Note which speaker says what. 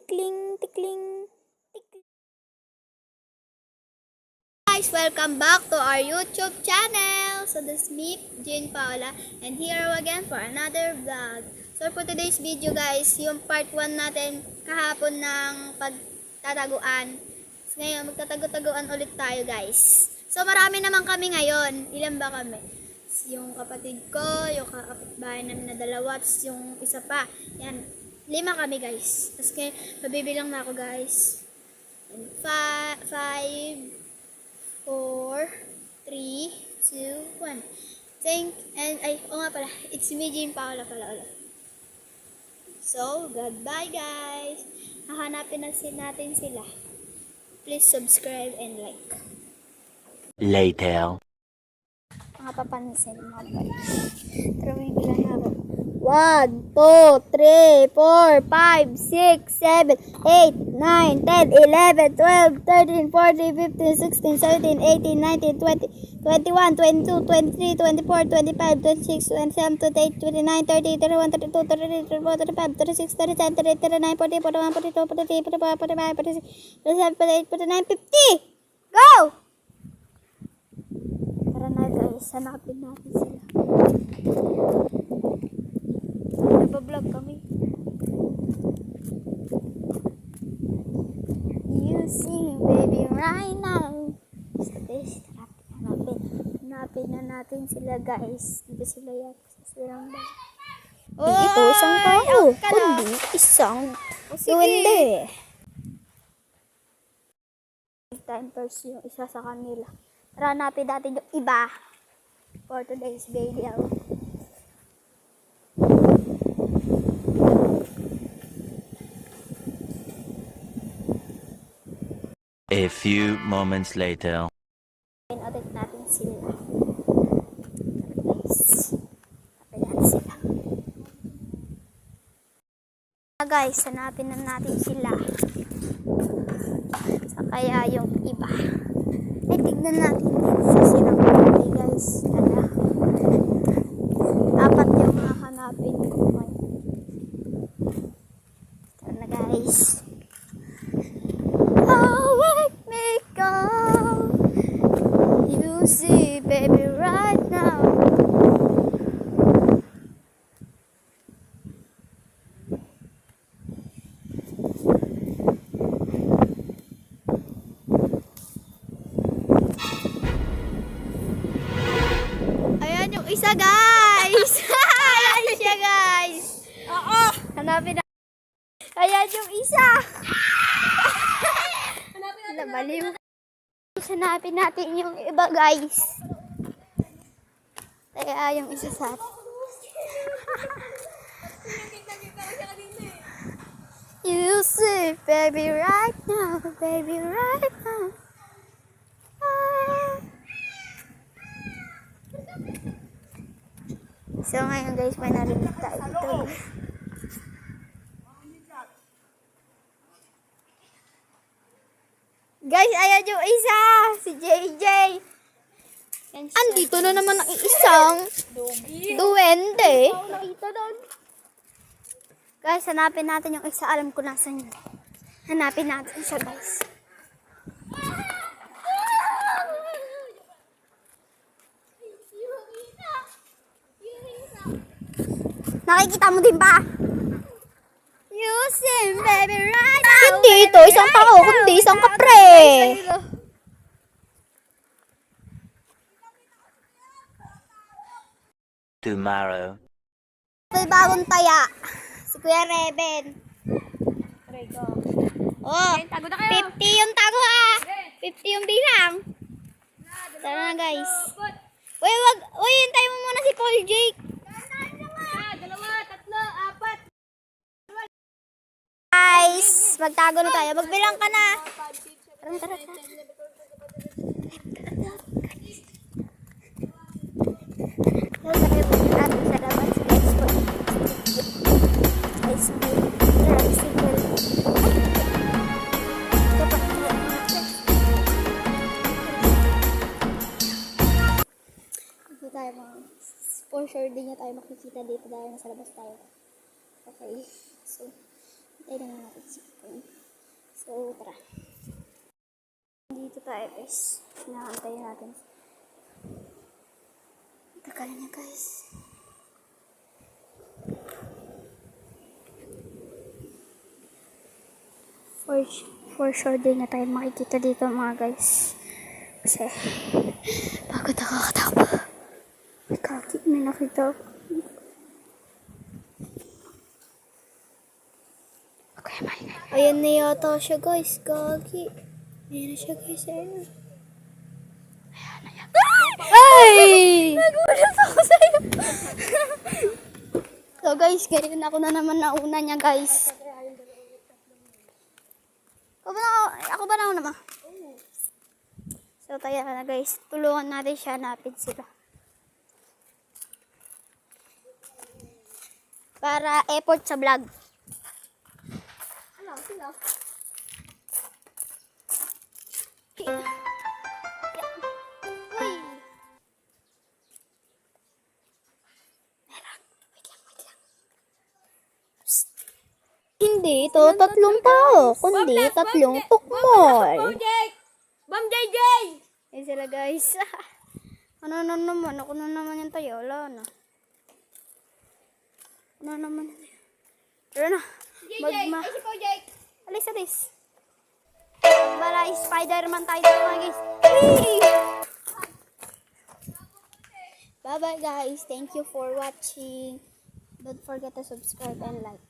Speaker 1: tikling, tikling, tikling. Guys, welcome back to our YouTube channel. So this is me, Jane Paula, and here again for another vlog. So for today's video guys, yung part 1 natin kahapon ng pagtataguan. So ngayon, magtatago-taguan ulit tayo guys. So marami naman kami ngayon. Ilan ba kami? Yung kapatid ko, yung kapitbahay namin na dalawa, tapos yung isa pa. Yan, 5 kami guys. Tapos kaya, mabibilang na ako guys. 5, 4, 3, 2, 1. Nga pala, it's me, Jane Paula pala ulit. So, goodbye guys. Hahanapin natin sila. Please subscribe and like.
Speaker 2: Later.
Speaker 1: Mga papansin mga guys. Pero may bilang na ako. 1, 2, 3, 4, 5, 6, 7, 8, 9, 10, 11, 12, 13, 14, 15, 16, 17, 18, 19, 20, 21, 22, 23, 24, 25, 26, 27, 28, 29, 30, 31, 32, 33, 34, 35, 36, 37, 38, 39, 40, 41, 42, 43, 44, 45, 46, 47, 48, 49, 50! Go! Tara na guys, hanapin natin sila. Nagbablog kami. You see baby right now. So guys, hanapin na natin sila guys. Dito sila yan. Silang ba? Ito isang tao. Kundi isang duwende. Time first yung isa sa kanila. Tara, hanapin natin yung iba for today's video.
Speaker 2: A few moments later.
Speaker 1: Audit natin sila. Guys, hanapin natin sila. Guys, hanapin na natin sila. So, kaya yung iba. Ay, tignan natin din sa silang kulay guys. Apat yung mga hanapin ko ngayon. Tara na guys. Oh, wake me go. You see baby right now. Isa guys! Ayan siya guys! Oo! Hanapin na. Ayan yung isa! Hanapin natin. Baliw. Hanapin natin yung iba guys. Kaya yung isa sa atin. You see baby right now. Baby right now. So ngayon guys, may narinig tayo dito. Guys, ayan yung isa! Si JJ! Andito na naman ang isang duwende. Guys, hanapin natin yung isa. Alam ko nasan yun. Hanapin natin siya guys. Nakikita mo din ba? You see, baby, right now. Hindi ito isang tao, kundi isang kapre.
Speaker 2: Tomorrow.
Speaker 1: May bagong taya. Si Kuya Reben. Oh, 50 yung tago ah. 50 yung bilang. Tara na guys. Uy, hintay mo muna si Paul Jake. Guys, magtago na tayo. Magbilang ka na. Tara. For sure din niya tayo makikita dito dahil nasa labas tayo. Okay. So, Ay, naman natin si Queen. So, tara. Dito tayo guys. Nakantay natin. Takal niya guys. For sure din na tayo makikita dito mga guys. Kasi, pagod ako katakbo. May kaki, may nakita ako. Okay, my God. Ayan na yata siya guys, kaki. Ayan na siya guys, ayan. Ayan na yan. Ay! Nagulat ako sa'yo. So guys, ganyan ako na naman nauna niya guys. Ako ba na naman? So tayo na guys, tulungan natin siya, napin sila. Para effort sa vlog. Ano, sila? Uy! Hindi, ito tatlong tao, kundi tatlong tukmol.
Speaker 3: Ma'am JJ!
Speaker 1: Ayan sila guys. Ano na naman, ako na naman yung tayo, wala na. Ano naman. Pero na, alis. Bala, Spider-Man tayo dito mga guys. Bye bye guys, thank you for watching. Don't forget to subscribe and like.